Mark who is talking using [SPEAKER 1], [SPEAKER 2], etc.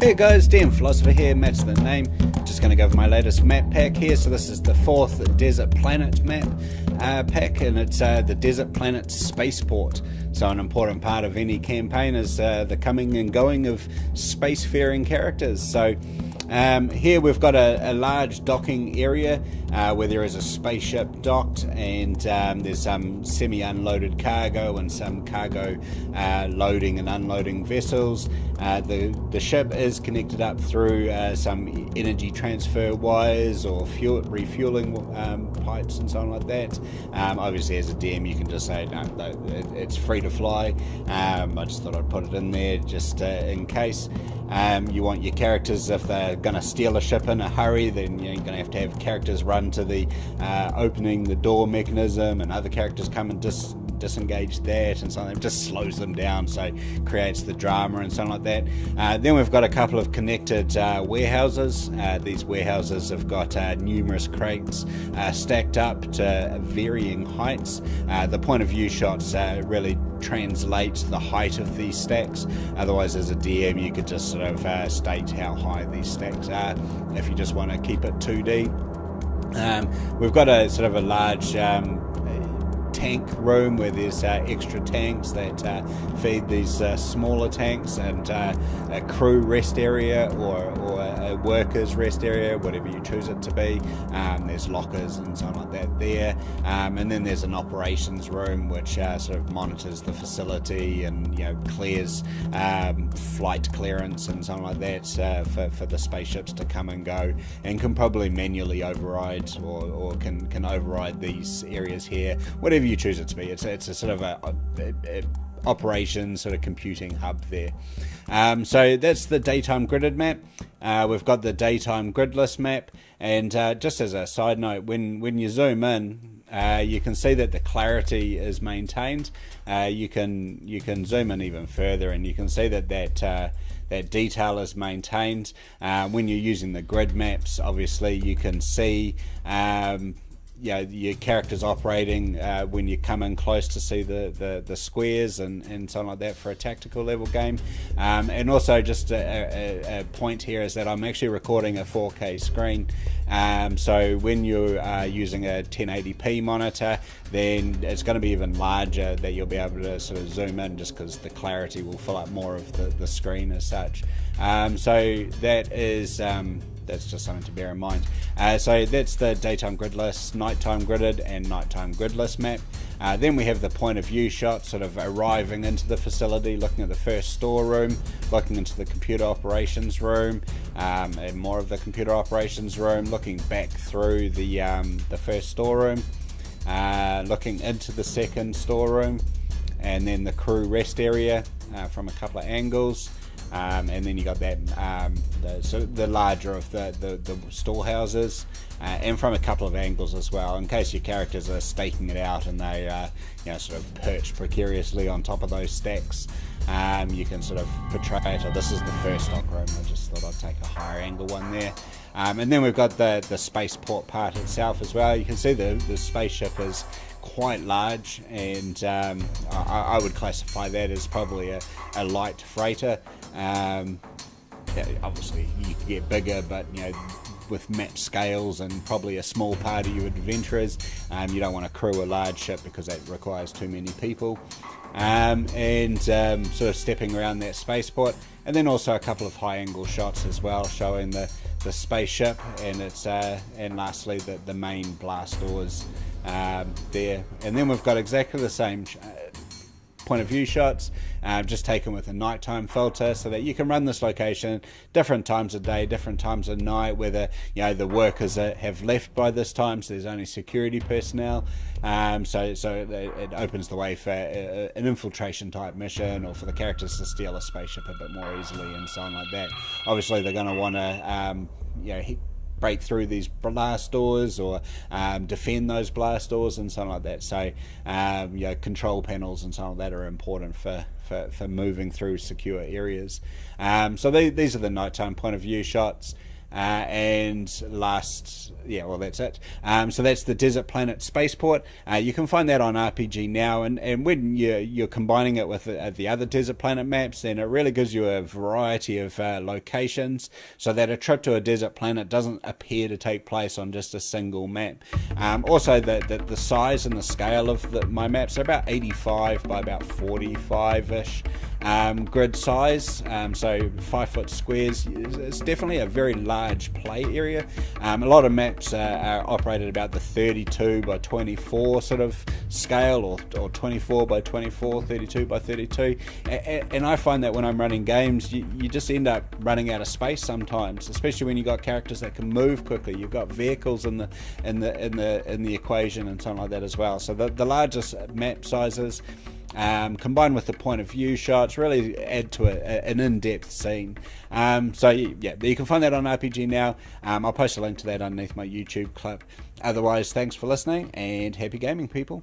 [SPEAKER 1] Hey guys, DM Philosopher here, Matt's the name. Just going to go over my latest map pack here. So this is the 4th Desert Planet map pack, and it's the Desert Planet Spaceport. So an important part of any campaign is the coming and going of spacefaring characters. So here we've got a large docking area where there is a spaceship docked, and there's some semi-unloaded cargo and some cargo loading and unloading vessels. The ship is connected up through some energy transfer wires or refueling pipes and so on like that. Obviously as a DM you can just say no, it's free to fly. I just thought I'd put it in there just in case. You want your characters, if they're going to steal a ship in a hurry, then you're going to have characters run to the opening the door mechanism, and other characters come and disengage that, and something just slows them down, so creates the drama and something like that. Then we've got a couple of connected warehouses. These warehouses have got numerous crates stacked up to varying heights. The point of view shots really translate the height of these stacks. Otherwise as a DM you could just sort of state how high these stacks are if you just want to keep it 2D. We've got a sort of a large tank room where there's extra tanks that feed these smaller tanks, and a crew rest area or a workers rest area, whatever you choose it to be. There's lockers and something like that there, and then there's an operations room which sort of monitors the facility and clears flight clearance and something like that for the spaceships to come and go, and can probably manually override or can override these areas here, whatever you choose it to be. It's a sort of a operations sort of computing hub there. So that's the daytime gridded map. We've got the daytime gridless map, and just as a side note, when you zoom in, you can see that the clarity is maintained. You can zoom in even further, and you can see that detail is maintained. When you're using the grid maps, obviously you can see your characters operating when you come in close to see the squares and something like that for a tactical level game. And also just a point here is that I'm actually recording a 4K screen. So when you are using a 1080p monitor, then it's going to be even larger, that you'll be able to sort of zoom in just because the clarity will fill up more of the screen as such. So that is that's just something to bear in mind. So that's the daytime gridless, nighttime gridded, and nighttime gridless map. Then we have the point of view shot, sort of arriving into the facility, looking at the first storeroom, looking into the computer operations room, and more of the computer operations room, looking back through the first storeroom, looking into the second storeroom, and then the crew rest area from a couple of angles. And then you got that the larger of the storehouses, and from a couple of angles as well, in case your characters are staking it out and they sort of perched precariously on top of those stacks. You can sort of portray it. Oh, this is the first stock room. I just thought I'd take a higher angle one there. And then we've got the spaceport part itself as well. You can see the spaceship is quite large, and I would classify that as probably a light freighter. Obviously you can get bigger, but with map scales and probably a small party of adventurers, you don't want to crew a large ship because that requires too many people. And sort of stepping around that spaceport, and then also a couple of high angle shots as well, showing the spaceship, and it's and lastly the main blast doors there. And then we've got exactly the same point of view shots, just taken with a nighttime filter, so that you can run this location different times of day, different times of night, whether the workers have left by this time, so there's only security personnel. So it opens the way for an infiltration type mission, or for the characters to steal a spaceship a bit more easily and so on like that. Obviously they're going to want to break through these blast doors, or defend those blast doors and something like that. So control panels and something like that are important for moving through secure areas. So these are the nighttime point of view shots. and last, yeah, well, that's it. So that's the Desert Planet Spaceport. You can find that on RPG Now, and when you're combining it with the other Desert Planet maps, then it really gives you a variety of locations, so that a trip to a desert planet doesn't appear to take place on just a single map. Also, the size and the scale of my maps are about 85 by about 45-ish grid size, so 5-foot squares. It's definitely a very large play area. A lot of maps are operated about the 32 by 24 sort of scale, or 24 by 24, 32 by 32, and I find that when I'm running games, you just end up running out of space sometimes, especially when you got characters that can move quickly. You've got vehicles in the equation and something like that as well. So the largest map sizes, combined with the point of view shots, really add to an in-depth scene. So yeah, you can find that on RPG Now. I'll post a link to that underneath my YouTube clip. Otherwise, thanks for listening, and happy gaming, people.